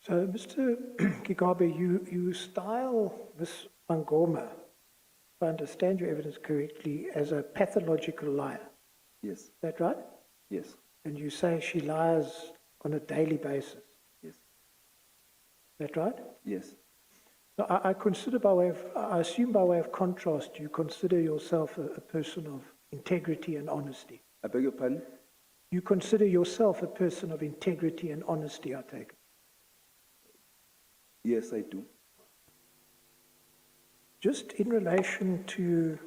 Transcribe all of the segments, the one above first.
So, Mr. Gigaba, you style Ms. Mngoma, if I understand your evidence correctly, as a pathological liar. Yes. Is that right? Yes. And you say she lies on a daily basis. Yes. Is that right? Yes. So I assume by way of contrast, you consider yourself a person of integrity and honesty. I beg your pardon? You consider yourself a person of integrity and honesty, I take it. Yes, I do. Just in relation to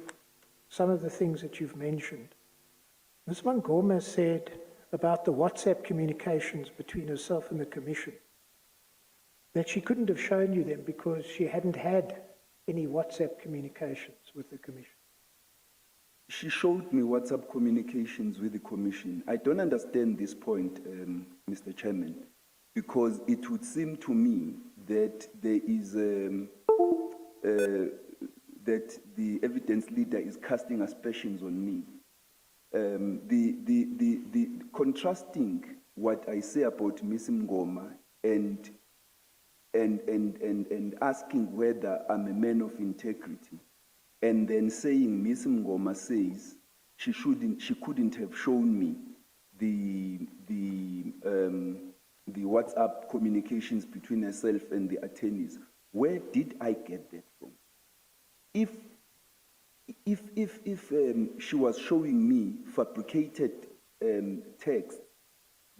some of the things that you've mentioned, Ms. Mngoma said about the WhatsApp communications between herself and the Commission that she couldn't have shown you them because she hadn't had any WhatsApp communications with the Commission. She showed me WhatsApp communications with the Commission. I don't understand this point, Mr. Chairman, because it would seem to me that there is that the evidence leader is casting aspersions on me. The contrasting what I say about Ms. Mngoma and asking whether I'm a man of integrity, and then saying Ms. Mngoma says she couldn't have shown me the WhatsApp communications between herself and the attorneys. Where did I get that from? If she was showing me fabricated text,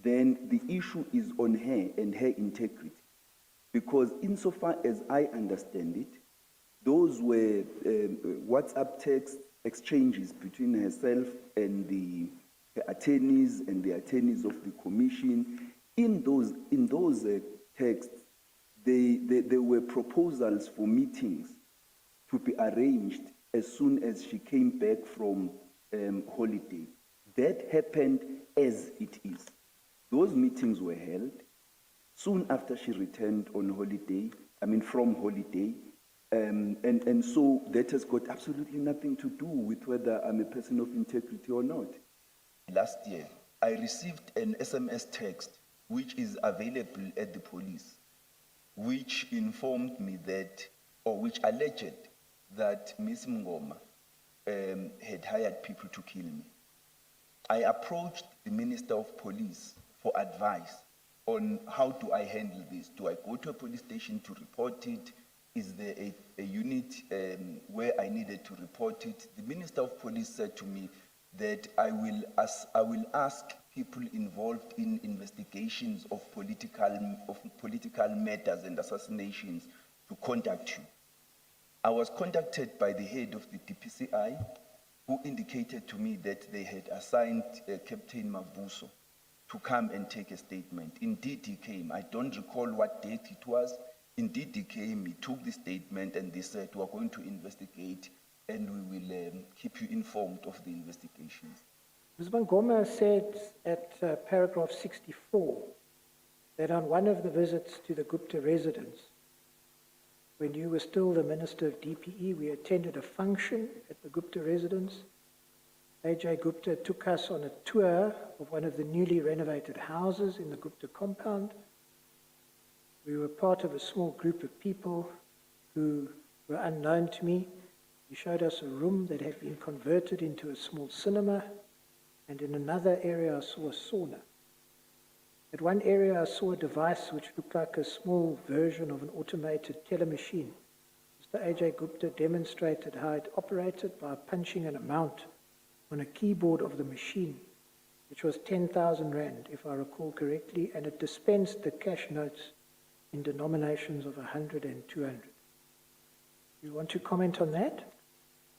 then the issue is on her and her integrity. Because insofar as I understand it, those were WhatsApp text exchanges between herself and the attorneys and the attorneys of the Commission. In those texts, there were proposals for meetings to be arranged as soon as she came back from holiday. That happened as it is. Those meetings were held soon after she returned on holiday, from holiday, and so that has got absolutely nothing to do with whether I'm a person of integrity or not. Last year, I received an SMS text which is available at the police, which informed me that, or which alleged that Ms. Mngoma had hired people to kill me. I approached the Minister of Police for advice on how do I handle this. Do I go to a police station to report it? Is there a unit where I needed to report it? The Minister of Police said to me that I will ask people involved in investigations of political matters and assassinations to contact you. I was contacted by the head of the DPCI, who indicated to me that they had assigned Captain Mavuso to come and take a statement. Indeed, he came. I don't recall what date it was. Indeed, he came, he took the statement, and they said, we are going to investigate, and we will keep you informed of the investigations. Ms. Mngoma said at paragraph 64 that on one of the visits to the Gupta residence, when you were still the Minister of DPE, we attended a function at the Gupta residence. AJ Gupta took us on a tour of one of the newly renovated houses in the Gupta compound. We were part of a small group of people who were unknown to me. He showed us a room that had been converted into a small cinema, and in another area I saw a sauna. At one area I saw a device which looked like a small version of an automated telemachine. Mr. AJ Gupta demonstrated how it operated by punching an amount on a keyboard of the machine, which was 10,000 Rand, if I recall correctly, and it dispensed the cash notes in denominations of 100 and 200. You want to comment on that?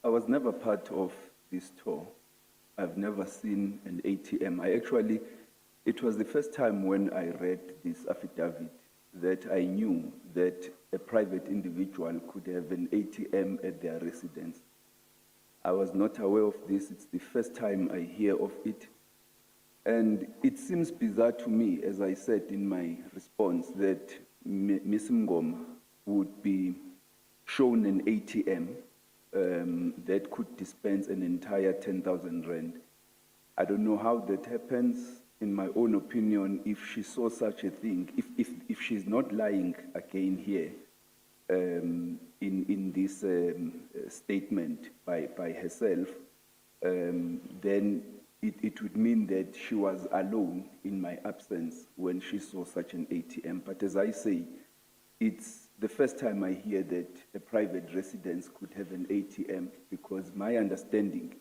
I was never part of this tour. I've never seen an ATM. It was the first time when I read this affidavit that I knew that a private individual could have an ATM at their residence. I was not aware of this. It's the first time I hear of it. And it seems bizarre to me, as I said in my response, that Ms. Mngoma would be shown an ATM that could dispense an entire 10,000 Rand. I don't know how that happens. in my own opinion, if she saw such a thing, if she's not lying again here in this statement by herself, then it would mean that she was alone in my absence when she saw such an ATM. But as I say, it's the first time I hear that a private residence could have an ATM, because my understanding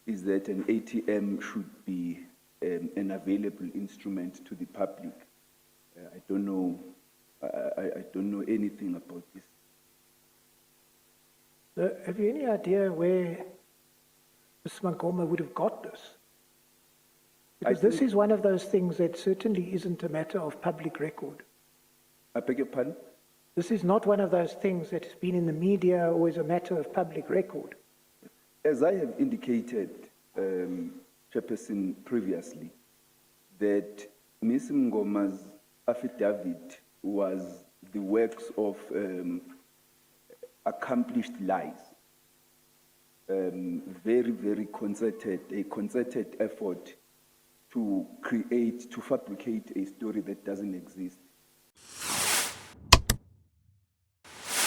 is that an ATM should be an available instrument to the public. I don't know. I don't know anything about this. So have you any idea where Ms. Mngoma would have got this? Because this is one of those things that certainly isn't a matter of public record. I beg your pardon? This is not one of those things that has been in the media or is a matter of public record. As I have indicated, Chairperson, previously, that Ms. Mngoma's affidavit was the works of accomplished lies. Very, very a concerted effort to fabricate a story that doesn't exist.